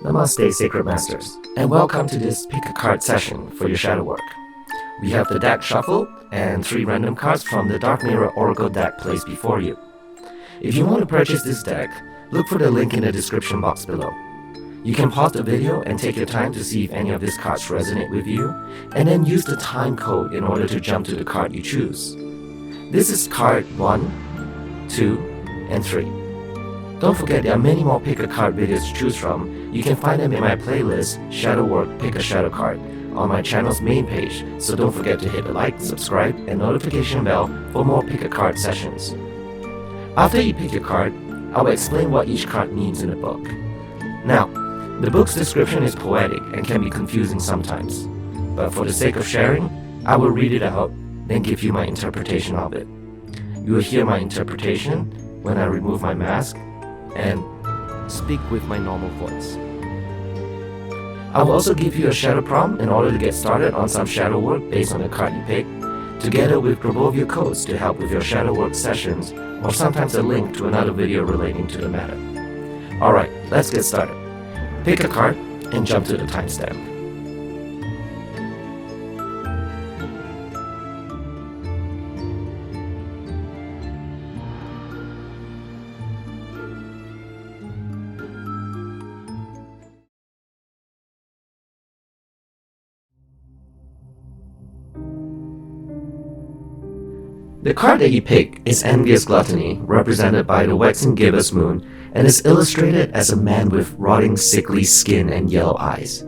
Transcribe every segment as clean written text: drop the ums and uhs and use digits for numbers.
Namaste, Sacred Masters, and welcome to this pick a card session for your shadow work. We have the deck shuffle and 3 random cards from the Dark Mirror Oracle deck placed before you. If you want to purchase this deck, look for the link in the description box below. You can pause the video and take your time to see if any of these cards resonate with you, and then use the time code in order to jump to the card you choose. This is card 1, 2, and 3. Don't forget there are many more pick a card videos to choose from. You can find them in my playlist, Shadow Work Pick a Shadow Card, on my channel's main page, so don't forget to hit the like, subscribe, and notification bell for more pick a card sessions. After you pick your card, I will explain what each card means in the book. Now, the book's description is poetic and can be confusing sometimes, but for the sake of sharing, I will read it out, then give you my interpretation of it. You will hear my interpretation when I remove my mask and speak with my normal voice. I will also give you a shadow prompt in order to get started on some shadow work based on the card you pick, together with Grabovia codes to help with your shadow work sessions, or sometimes a link to another video relating to the matter. Alright, let's get started. Pick a card and jump to the timestamp. The card that you pick is Envious Gluttony, represented by the waxing gibbous moon, and is illustrated as a man with rotting sickly skin and yellow eyes.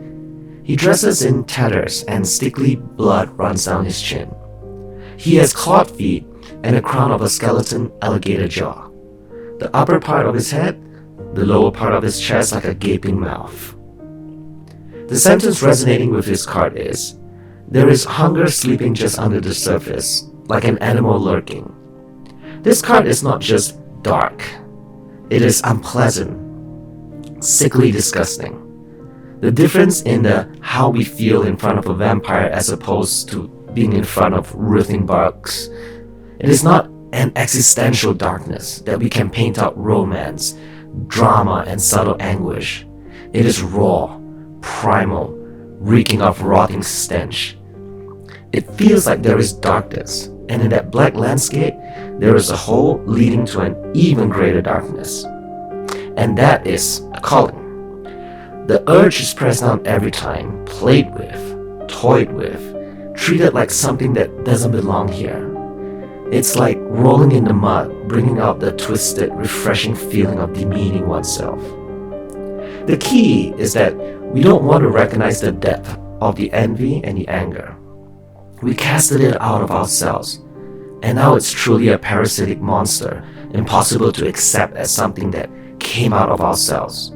He dresses in tatters and sticky blood runs down his chin. He has clawed feet and a crown of a skeleton alligator jaw. The upper part of his head, the lower part of his chest like a gaping mouth. The sentence resonating with this card is, "There is hunger sleeping just under the surface, like an animal lurking." This card is not just dark. It is unpleasant, sickly disgusting. The difference in how we feel in front of a vampire as opposed to being in front of writhing bugs. It is not an existential darkness that we can paint out romance, drama, and subtle anguish. It is raw, primal, reeking of rotting stench. It feels like there is darkness, and in that black landscape, there is a hole leading to an even greater darkness. And that is a calling. The urge is pressed down every time, played with, toyed with, treated like something that doesn't belong here. It's like rolling in the mud, bringing out the twisted, refreshing feeling of demeaning oneself. The key is that we don't want to recognize the depth of the envy and the anger. We casted it out of ourselves, and now it's truly a parasitic monster, impossible to accept as something that came out of ourselves.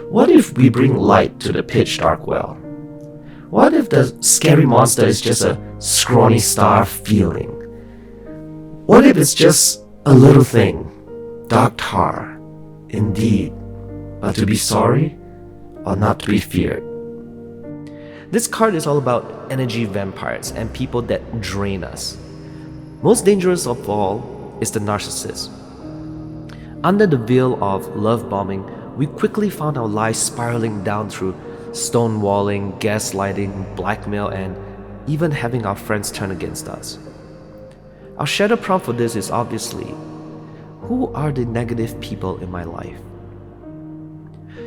What if we bring light to the pitch dark well? What if the scary monster is just a scrawny star feeling? What if it's just a little thing, dark tar, indeed, but to be sorry or not to be feared? This card is all about energy vampires and people that drain us. Most dangerous of all is the narcissist. Under the veil of love bombing, we quickly found our lives spiraling down through stonewalling, gaslighting, blackmail, and even having our friends turn against us. Our shadow prompt for this is obviously, who are the negative people in my life?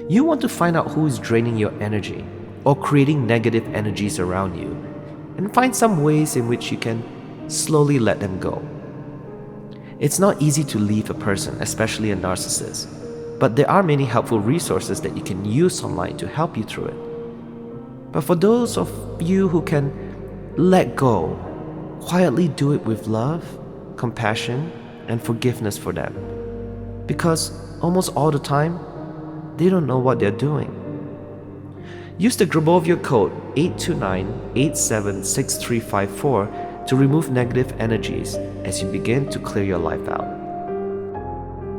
You want to find out who is draining your energy or creating negative energies around you, and find some ways in which you can slowly let them go. It's not easy to leave a person, especially a narcissist, but there are many helpful resources that you can use online to help you through it. But for those of you who can let go, quietly do it with love, compassion, and forgiveness for them. Because almost all the time, they don't know what they're doing. Use the Grabovia code 829876354 to remove negative energies as you begin to clear your life out.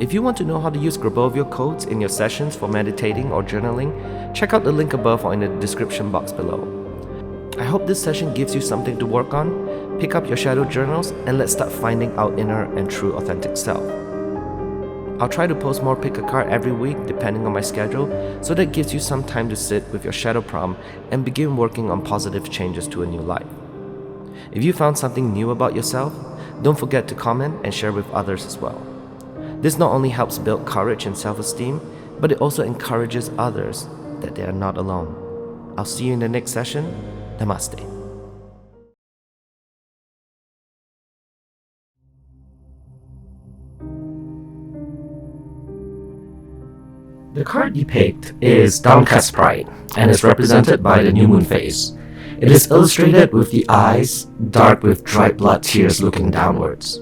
If you want to know how to use Grabovia codes in your sessions for meditating or journaling, check out the link above or in the description box below. I hope this session gives you something to work on. Pick up your shadow journals and let's start finding our inner and true authentic self. I'll try to post more pick a card every week depending on my schedule, so that gives you some time to sit with your shadow prompt and begin working on positive changes to a new life. If you found something new about yourself, don't forget to comment and share with others as well. This not only helps build courage and self-esteem, but it also encourages others that they are not alone. I'll see you in the next session. Namaste. The card depicted is Downcast Pride and is represented by the new moon phase. It is illustrated with the eyes dark with dried blood tears looking downwards.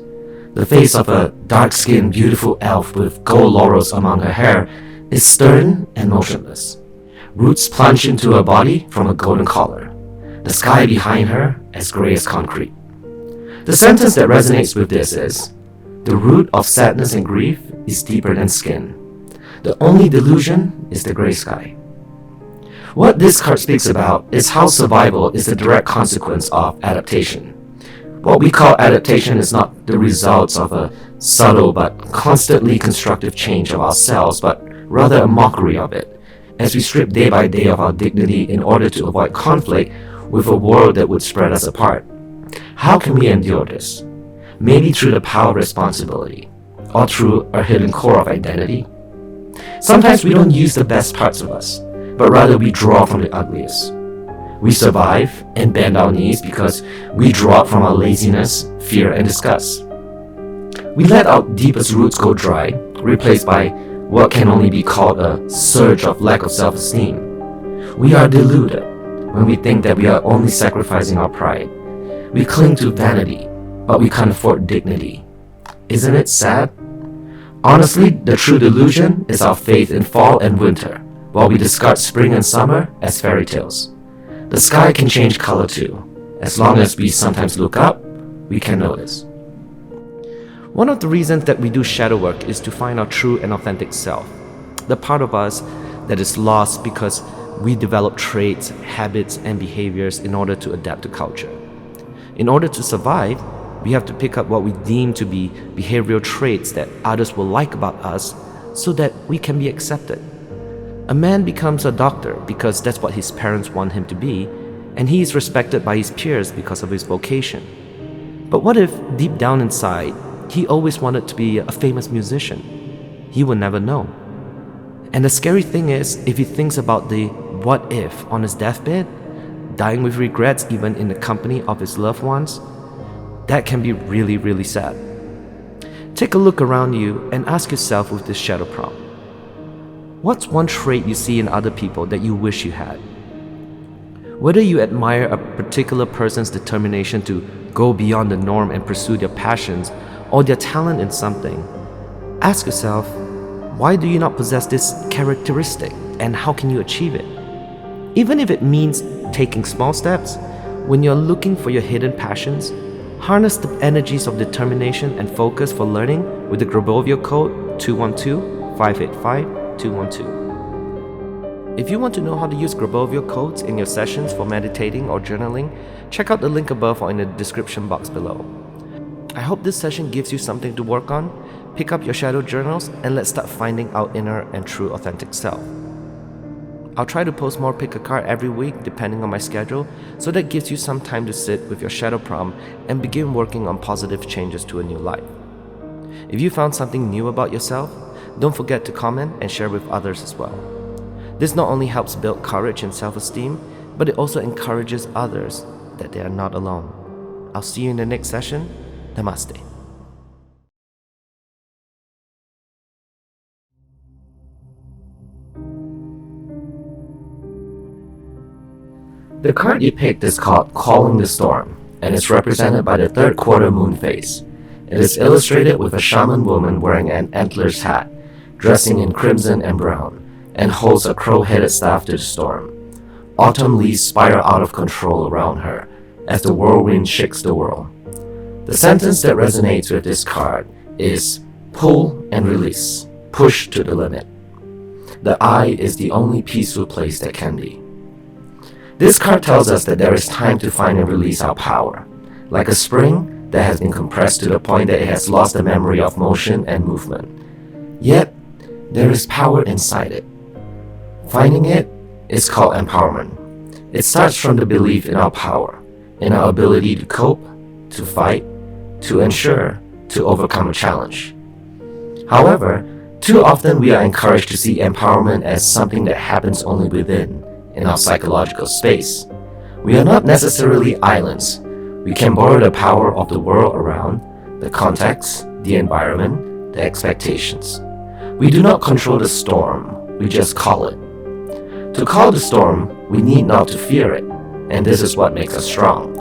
The face of a dark-skinned, beautiful elf with gold laurels among her hair is stern and motionless. Roots plunge into her body from a golden collar. The sky behind her as gray as concrete. The sentence that resonates with this is, "The root of sadness and grief is deeper than skin. The only delusion is the gray sky." What this card speaks about is how survival is the direct consequence of adaptation. What we call adaptation is not the results of a subtle but constantly constructive change of ourselves, but rather a mockery of it, as we strip day by day of our dignity in order to avoid conflict with a world that would spread us apart. How can we endure this? Maybe through the power of responsibility, or through a hidden core of identity. Sometimes we don't use the best parts of us, but rather we draw from the ugliest. We survive and bend our knees because we draw from our laziness, fear, and disgust. We let our deepest roots go dry, replaced by what can only be called a surge of lack of self-esteem. We are deluded when we think that we are only sacrificing our pride. We cling to vanity, but we can't afford dignity. Isn't it sad? Honestly, the true delusion is our faith in fall and winter, while we discard spring and summer as fairy tales. The sky can change color too. As long as we sometimes look up, we can notice. One of the reasons that we do shadow work is to find our true and authentic self, the part of us that is lost because we develop traits, habits, and behaviors in order to adapt to culture. In order to survive, we have to pick up what we deem to be behavioral traits that others will like about us so that we can be accepted. A man becomes a doctor because that's what his parents want him to be, and he is respected by his peers because of his vocation. But what if, deep down inside, he always wanted to be a famous musician? He will never know. And the scary thing is, if he thinks about the what if on his deathbed, dying with regrets even in the company of his loved ones, that can be really, really sad. Take a look around you and ask yourself with this shadow prompt. What's one trait you see in other people that you wish you had? Whether you admire a particular person's determination to go beyond the norm and pursue their passions or their talent in something, ask yourself, why do you not possess this characteristic and how can you achieve it? Even if it means taking small steps, when you're looking for your hidden passions, harness the energies of determination and focus for learning with the Grabovio code 212-585-212. If you want to know how to use Grabovio codes in your sessions for meditating or journaling, check out the link above or in the description box below. I hope this session gives you something to work on. Pick up your shadow journals and let's start finding our inner and true authentic self. I'll try to post more pick a card every week depending on my schedule, so that gives you some time to sit with your shadow prompt and begin working on positive changes to a new life. If you found something new about yourself, don't forget to comment and share with others as well. This not only helps build courage and self-esteem, but it also encourages others that they are not alone. I'll see you in the next session. Namaste. The card you picked is called Calling the Storm, and is represented by the third quarter moon phase. It is illustrated with a shaman woman wearing an antlers hat, dressing in crimson and brown, and holds a crow-headed staff to the storm. Autumn leaves spiral out of control around her as the whirlwind shakes the world. The sentence that resonates with this card is pull and release, push to the limit. The eye is the only peaceful place that can be. This card tells us that there is time to find and release our power, like a spring that has been compressed to the point that it has lost the memory of motion and movement. Yet, there is power inside it. Finding it is called empowerment. It starts from the belief in our power, in our ability to cope, to fight, to ensure, to overcome a challenge. However, too often we are encouraged to see empowerment as something that happens only within, in our psychological space. We are not necessarily islands. We can borrow the power of the world around, the context, the environment, the expectations. We do not control the storm, we just call it. To call the storm, we need not to fear it, and this is what makes us strong.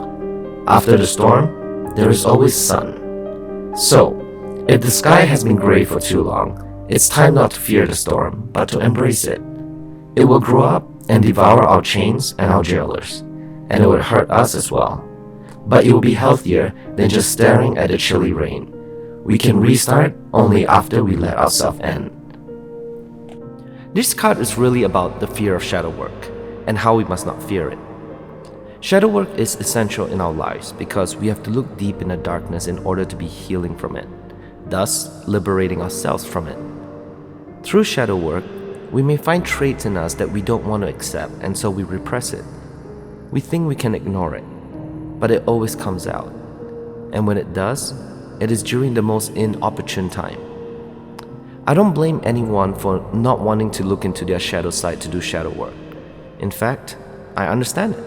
After the storm, there is always sun. So, if the sky has been gray for too long, it's time not to fear the storm, but to embrace it. It will grow up and devour our chains and our jailers, and it would hurt us as well. But it will be healthier than just staring at the chilly rain. We can restart only after we let ourselves end. This card is really about the fear of shadow work and how we must not fear it. Shadow work is essential in our lives because we have to look deep in the darkness in order to be healing from it, thus liberating ourselves from it. Through shadow work, we may find traits in us that we don't want to accept, and so we repress it. We think we can ignore it, but it always comes out. And when it does, it is during the most inopportune time. I don't blame anyone for not wanting to look into their shadow side to do shadow work. In fact, I understand it.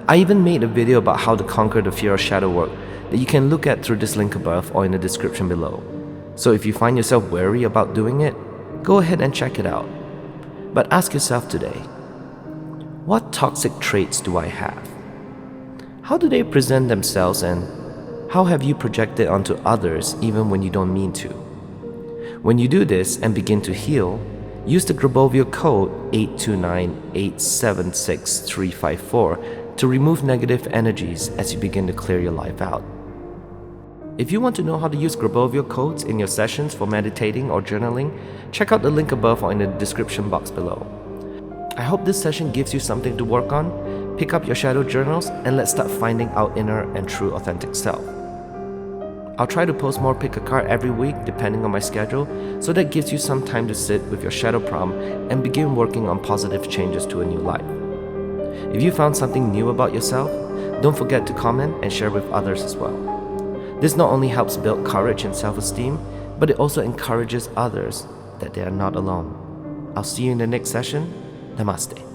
I even made a video about how to conquer the fear of shadow work that you can look at through this link above or in the description below. So if you find yourself wary about doing it, go ahead and check it out. But ask yourself today, what toxic traits do I have? How do they present themselves, and how have you projected onto others even when you don't mean to? When you do this and begin to heal, use the Grabovio code 829876354 to remove negative energies as you begin to clear your life out. If you want to know how to use Grabovio codes in your sessions for meditating or journaling, check out the link above or in the description box below. I hope this session gives you something to work on. Pick up your shadow journals and let's start finding our inner and true authentic self. I'll try to post more pick a card every week depending on my schedule, so that gives you some time to sit with your shadow prompt and begin working on positive changes to a new life. If you found something new about yourself, don't forget to comment and share with others as well. This not only helps build courage and self-esteem, but it also encourages others that they are not alone. I'll see you in the next session. Namaste.